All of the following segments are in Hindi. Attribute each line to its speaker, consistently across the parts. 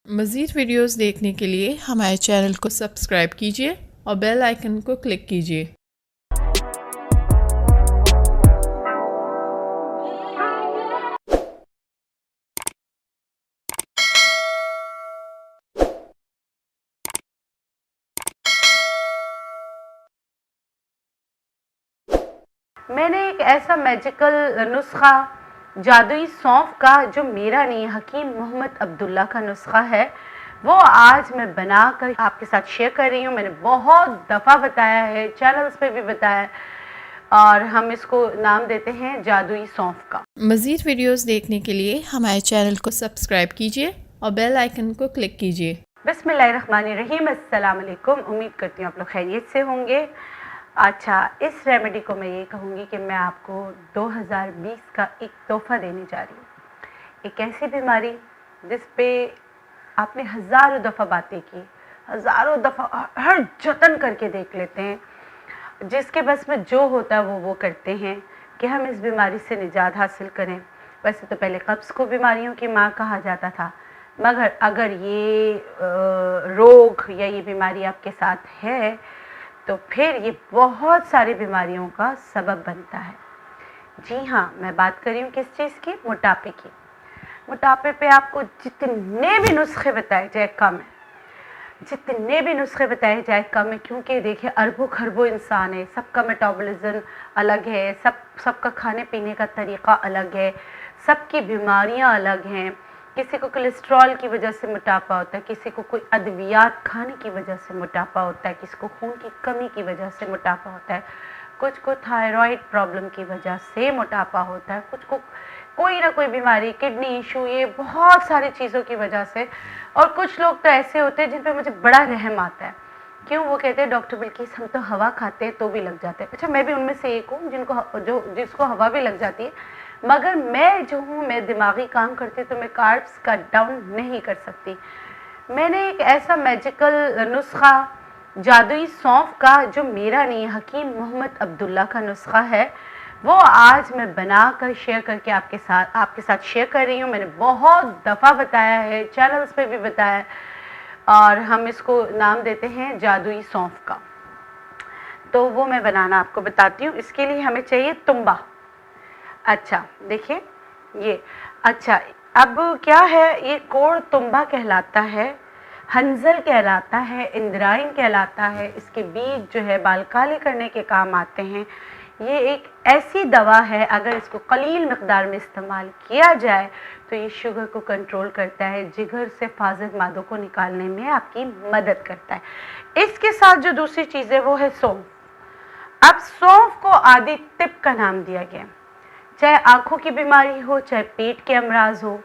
Speaker 1: मज़ीद वीडियोस देखने के लिए हमारे चैनल को सब्सक्राइब कीजिए और बेल आइकन को क्लिक कीजिए।
Speaker 2: मैंने एक ऐसा मैजिकल नुस्खा जादुई सौंफ का, जो मेरा नहीं हकीम मोहम्मद अब्दुल्ला का नुस्खा है, वो आज मैं बनाकर आपके साथ शेयर कर रही हूँ। मैंने बहुत दफ़ा बताया है, चैनल्स पे भी बताया है, और हम इसको नाम देते हैं जादुई सौंफ का।
Speaker 1: मज़ीद वीडियोस देखने के लिए हमारे चैनल को सब्सक्राइब कीजिए और बेल आइकन को क्लिक कीजिए।
Speaker 2: बिस्मिल्लाहिर्रहमानिर्रहीम, अस्सलाम वालेकुम। उम्मीद करती हूँ आप लोग खैरियत से होंगे। अच्छा, इस रेमेडी को मैं ये कहूँगी कि मैं आपको 2020 का एक तोहफ़ा देने जा रही हूँ। एक ऐसी बीमारी जिस पे आपने हज़ारों दफ़ा बातें की, हज़ारों दफ़ा हर जतन करके देख लेते हैं, जिसके बस में जो होता है वो करते हैं कि हम इस बीमारी से निजात हासिल करें। वैसे तो पहले कब्ज़ को बीमारियों की माँ कहा जाता था, मगर अगर ये रोग या ये बीमारी आपके साथ है तो फिर ये बहुत सारी बीमारियों का सबब बनता है। जी हाँ, मैं बात कर रही हूँ किस चीज़ की? मोटापे की। मोटापे पे आपको जितने भी नुस्खे बताए जाए कम है, जितने भी नुस्खे बताए जाए कम है, क्योंकि देखिए अरबों खरबों इंसान है, सबका मेटाबॉलिज्म अलग है, सबका खाने पीने का तरीक़ा अलग है, सबकी बीमारियां अलग हैं। किसी को कोलेस्ट्रॉल की वजह से मोटापा होता है, किसी को कोई अद्वियात खाने की वजह से मोटापा होता है, किसी को खून की कमी की वजह से मोटापा होता है, कुछ को थायराइड प्रॉब्लम की वजह से मोटापा होता है, कुछ को कोई ना कोई बीमारी, किडनी इशू, ये बहुत सारी चीज़ों की वजह से। और कुछ लोग तो ऐसे होते हैं जिन पे मुझे बड़ा रहम आता है। क्यों? वो कहते हैं डॉक्टर बिल्किस हम तो हवा खाते हैं तो भी लग जाते हैं। अच्छा, मैं भी उनमें से एक हूँ जिसको हवा भी लग जाती है, मगर मैं जो हूँ, मैं दिमागी काम करती हूँ तो मैं कार्ब्स कट डाउन नहीं कर सकती। मैंने एक ऐसा मैजिकल नुस्खा जादुई सौंफ का, जो मेरा नहीं हकीम मोहम्मद अब्दुल्ला का नुस्खा है, वो आज मैं बनाकर शेयर करके आपके साथ शेयर कर रही हूँ। मैंने बहुत दफ़ा बताया है, चैनल्स पे भी बताया है, और हम इसको नाम देते हैं जादुई सौंफ का। तो वो मैं बनाना आपको बताती हूँ। इसके लिए हमें चाहिए तुम्बा। अच्छा देखिए ये, अच्छा अब क्या है, ये कोड़ तुम्बा कहलाता है, हंजल कहलाता है, इंद्रायण कहलाता है। इसके बीज जो है बाल काले करने के काम आते हैं। ये एक ऐसी दवा है, अगर इसको कलील मकदार में इस्तेमाल किया जाए तो ये शुगर को कंट्रोल करता है, जिगर से फाजिल मादों को निकालने में आपकी मदद करता है। इसके साथ जो दूसरी चीज़ है वो है सौंफ। अब सौंफ को आदि तिब का नाम दिया गया। चाहे आँखों की बीमारी हो, चाहे पेट के अमराज हो,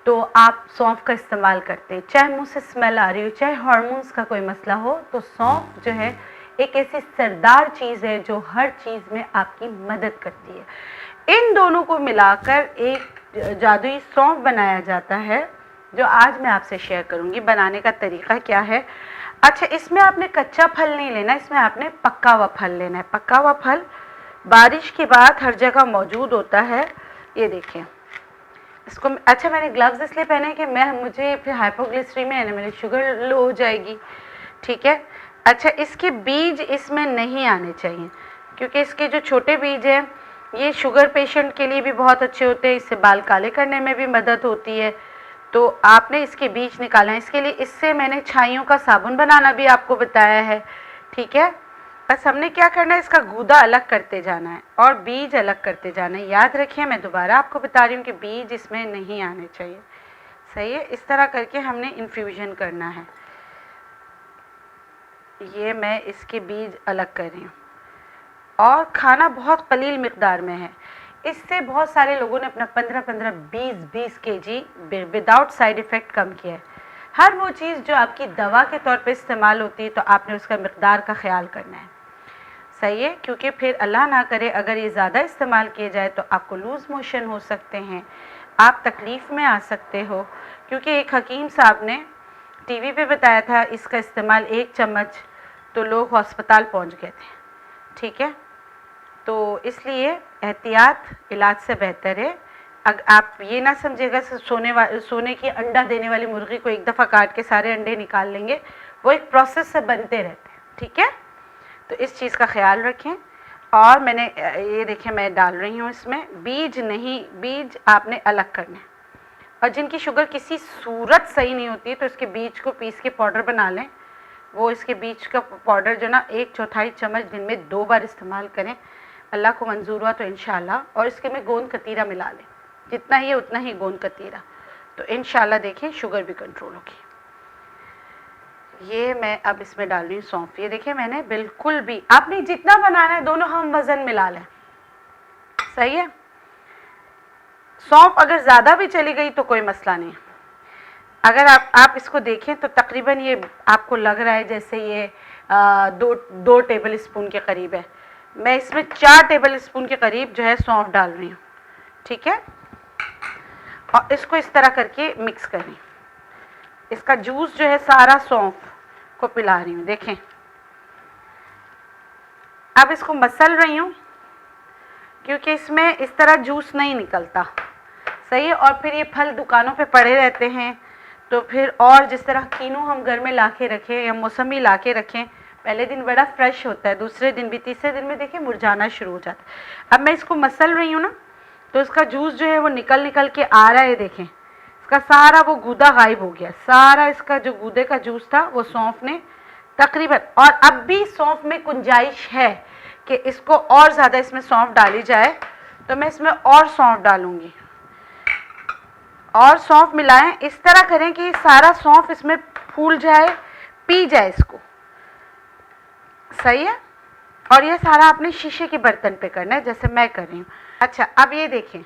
Speaker 2: तो आप सौंफ का इस्तेमाल करते हैं। चाहे मुंह से स्मेल आ रही हो, चाहे हार्मोन्स का कोई मसला हो, तो सौंफ जो है एक ऐसी सरदार चीज़ है जो हर चीज़ में आपकी मदद करती है। इन दोनों को मिलाकर एक जादुई सौंफ बनाया जाता है, जो आज मैं आपसे शेयर करूंगी। बनाने का तरीका क्या है? अच्छा, इसमें आपने कच्चा फल नहीं लेना, इसमें आपने पका हुआ फल लेना है। पका हुआ फल बारिश के बाद हर जगह मौजूद होता है। ये देखिए इसको। अच्छा, मैंने ग्लव्स इसलिए पहने कि मुझे फिर हाइपोग्लिसरीमिया है ना, मेरी शुगर लो हो जाएगी, ठीक है। अच्छा, इसके बीज इसमें नहीं आने चाहिए, क्योंकि इसके जो छोटे बीज हैं ये शुगर पेशेंट के लिए भी बहुत अच्छे होते हैं, इससे बाल काले करने में भी मदद होती है। तो आपने इसके बीज निकालना है। इसके लिए इससे मैंने छाइयों का साबुन बनाना भी आपको बताया है, ठीक है। बस हमने क्या करना है, इसका गूदा अलग करते जाना है और बीज अलग करते जाना है। याद रखिए, मैं दोबारा आपको बता रही हूँ कि बीज इसमें नहीं आने चाहिए, सही है। इस तरह करके हमने इन्फ्यूजन करना है। ये मैं इसके बीज अलग कर रही हूँ, और खाना बहुत कलील मिकदार में है। इससे बहुत सारे लोगों ने अपना 15-15, 20-20 kg विदाउट साइड इफ़ेक्ट कम किया है। हर वो चीज़ जो आपकी दवा के तौर पे इस्तेमाल होती है, तो आपने उसका मिकदार का ख्याल करना है, सही है। क्योंकि फिर अल्लाह ना करे अगर ये ज़्यादा इस्तेमाल किए जाए तो आपको लूज़ मोशन हो सकते हैं, आप तकलीफ़ में आ सकते हो। क्योंकि एक हकीम साहब ने टीवी पे बताया था, इसका इस्तेमाल 1 चम्मच तो लोग अस्पताल पहुंच गए थे, ठीक है। तो इसलिए एहतियात इलाज से बेहतर है। आप ये ना समझिएगा सोने की अंडा देने वाली मुर्गी को एक दफ़ा काट के सारे अंडे निकाल लेंगे, वो एक प्रोसेस से बनते रहते हैं, ठीक है। तो इस चीज़ का ख्याल रखें। और मैंने ये देखें मैं डाल रही हूँ इसमें बीज नहीं, बीज आपने अलग करने। और जिनकी शुगर किसी सूरत सही नहीं होती है तो इसके बीज को पीस के पाउडर बना लें। वो इसके बीज का पाउडर जो ना 1/4 चम्मच दिन में 2 बार इस्तेमाल करें, अल्लाह को मंजूर हुआ तो इंशाल्लाह। और इसके में गोंद कतीरा मिला लें, जितना ही है उतना ही गोंद कतीरा, तो इंशाल्लाह देखें शुगर भी कंट्रोल होगी। ये मैं अब इसमें डाल रही हूँ सौंफ। ये देखिए मैंने बिल्कुल भी, आपने जितना बनाना है दोनों हम वज़न मिला लें, सही है। सौंफ अगर ज़्यादा भी चली गई तो कोई मसला नहीं। अगर आप इसको देखें तो तकरीबन ये आपको लग रहा है जैसे ये 2 टेबल स्पून के करीब है। मैं इसमें 4 टेबल स्पून के करीब जो है सौंफ डाल रही हूँ, ठीक है। और इसको इस तरह करके मिक्स कर रही हूँ। इसका जूस जो है सारा सौंफ को पिला रही हूँ, देखें। अब इसको मसल रही हूँ क्योंकि इसमें इस तरह जूस नहीं निकलता, सही है। और फिर ये फल दुकानों पे पड़े रहते हैं तो फिर, और जिस तरह कीनू हम घर में ला के रखें या मौसमी ला के रखें, पहले दिन बड़ा फ्रेश होता है, दूसरे दिन भी, तीसरे दिन में देखिए मुरझाना शुरू हो जाता है। अब मैं इसको मसल रही हूँ ना, तो इसका जूस जो है वो निकल के आ रहा है, देखें। इसका सारा वो गूदा गायब हो गया, सारा इसका जो गूदे का जूस था वो सौंफ ने तकरीबन। और अब भी सौंफ में गुंजाइश है कि इसको और ज़्यादा इसमें सौंफ डाली जाए, तो मैं इसमें और सौंफ डालूँगी। और सौंफ मिलाएं, इस तरह करें कि सारा सौंफ इसमें फूल जाए, पी जाए इसको, सही है। और ये सारा आपने शीशे के बर्तन पे करना है जैसे मैं कर रही हूँ। अच्छा, अब ये देखें,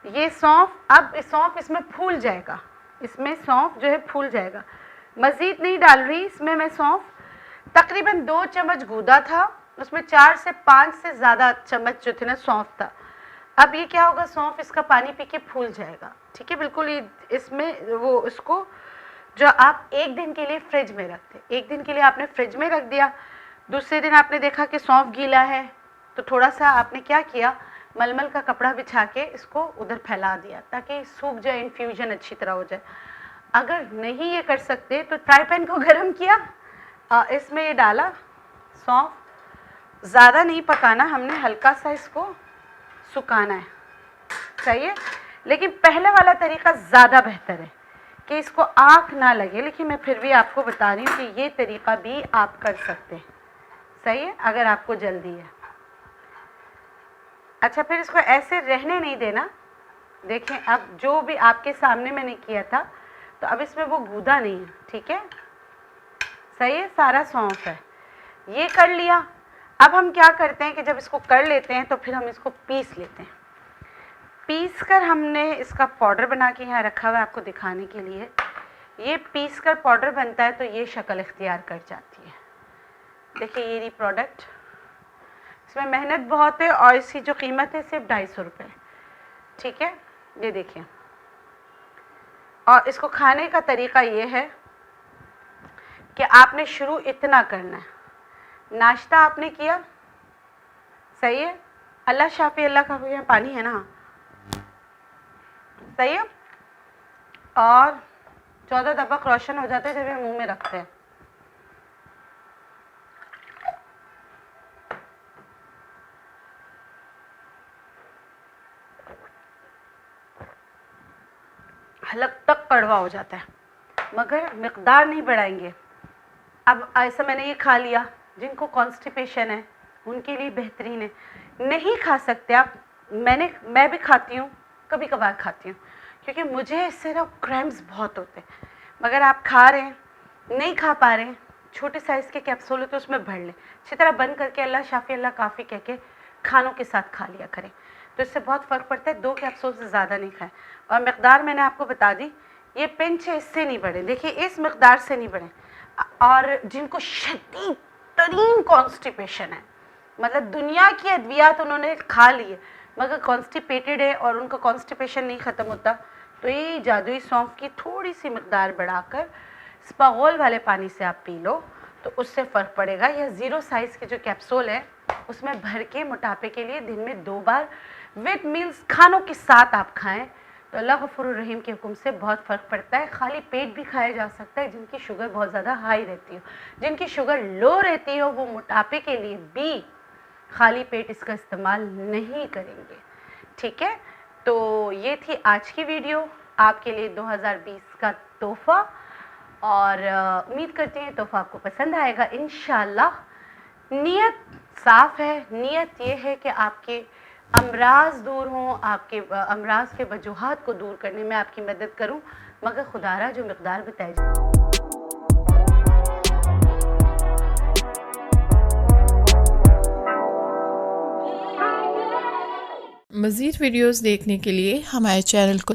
Speaker 2: ये सौंफ, अब सौंफ इसमें फूल जाएगा, इसमें सौंफ जो है फूल जाएगा। मज़ीद नहीं डाल रही इसमें मैं सौंफ। तकरीबन 2 चम्मच गूदा था, उसमें 4 से 5 से ज़्यादा चम्मच जो थे ना सौंफ था। अब ये क्या होगा, सौंफ इसका पानी पी के फूल जाएगा, ठीक है, बिल्कुल। ये इसमें वो इसको जो आप 1 दिन के लिए फ्रिज में रखते, 1 दिन के लिए आपने फ्रिज में रख दिया, दूसरे दिन आपने देखा कि सौंफ गीला है तो थोड़ा सा आपने क्या किया, मलमल का कपड़ा बिछा के इसको उधर फैला दिया ताकि सूख जाए, इन्फ्यूजन अच्छी तरह हो जाए। अगर नहीं ये कर सकते तो फ्राई पैन को गर्म किया, इसमें ये डाला सौंफ। ज़्यादा नहीं पकाना हमने, हल्का सा इसको सुखाना है, सही है। लेकिन पहले वाला तरीका ज़्यादा बेहतर है कि इसको आँख ना लगे, लेकिन मैं फिर भी आपको बता रही हूँ कि ये तरीका भी आप कर सकते हैं, सही है, अगर आपको जल्दी है। अच्छा, फिर इसको ऐसे रहने नहीं देना। देखें, अब जो भी आपके सामने मैंने किया था, तो अब इसमें वो गूदा नहीं है, ठीक है, सही है, सारा सौंफ है। ये कर लिया। अब हम क्या करते हैं कि जब इसको कर लेते हैं तो फिर हम इसको पीस लेते हैं। पीस कर हमने इसका पाउडर बना के यहाँ रखा हुआ है आपको दिखाने के लिए। ये पीस कर पाउडर बनता है तो ये शक्ल इख्तियार कर जाती है। देखिए ये रही प्रोडक्ट, इसमें मेहनत बहुत है और इसकी जो कीमत है सिर्फ 250 रुपये, ठीक है। ये देखिए, और इसको खाने का तरीका ये है कि आपने शुरू इतना करना है, नाश्ता आपने किया, सही है, अल्लाह शाफी अल्लाह का यहाँ पानी है ना, सही है। और 14 तबक रोशन हो जाते हैं जब ये मुंह में रखते हैं। हलक तक कड़वा हो जाता है, मगर मिकदार नहीं बढ़ाएंगे। अब ऐसा मैंने ये खा लिया, जिनको कॉन्स्टिपेशन है उनके लिए बेहतरीन है। नहीं खा सकते आप, मैं भी खाती हूँ, कभी कभार खाती हूँ, क्योंकि मुझे इससे ना क्रैम्प्स बहुत होते हैं। मगर आप खा रहे हैं, नहीं खा पा रहे हैं, छोटे साइज़ के कैप्सूल होते हैं, उसमें भर लें, अच्छी तरह बंद करके अल्लाह शाफी अल्लाह काफ़ी कह के खानों के साथ खा लिया करें, तो इससे बहुत फ़र्क पड़ता है। 2 कैप्सूल से ज़्यादा नहीं खाएं। और मकदार मैंने आपको बता दी, ये पिंच है, इससे नहीं बढ़े, देखिए इस मकदार से नहीं बढ़े। और जिनको शदीद तरीन कॉन्स्टिपेशन है, मतलब दुनिया की अद्वियात उन्होंने खा ली है मगर कॉन्स्टिपेटेड है और उनका कॉन्स्टिपेशन नहीं ख़त्म होता, तो ये जादुई सौंफ की थोड़ी सी मकदार बढ़ाकर स्पागोल वाले पानी से आप पी लो तो उससे फ़र्क पड़ेगा। या 0 साइज़ के जो कैप्सूल है उसमें भर के मोटापे के लिए दिन में 2 बार विद मील्स, खानों के साथ आप खाएं तो अल्लाह गफूर रहीम के हुक्म से बहुत फ़र्क पड़ता है। खाली पेट भी खाया जा सकता है, जिनकी शुगर बहुत ज़्यादा हाई रहती हो, जिनकी शुगर लो रहती हो, वो मोटापे के लिए भी खाली पेट इसका इस्तेमाल नहीं करेंगे। ठीक है, तो ये थी आज की वीडियो आपके लिए 2020 का तोहफ़ा, और उम्मीद करते हैं तोहफ़ा आपको पसंद आएगा इंशाल्लाह। नीयत साफ़ है, नीयत ये है कि आपके अमराज दूर हों, आपके अमराज के वजूहात को दूर करने में आपकी मदद करूं, मगर खुदारा जो मिक़दार बताई जाए।
Speaker 1: मज़ीद वीडियोज़ देखने के लिए हमारे चैनल को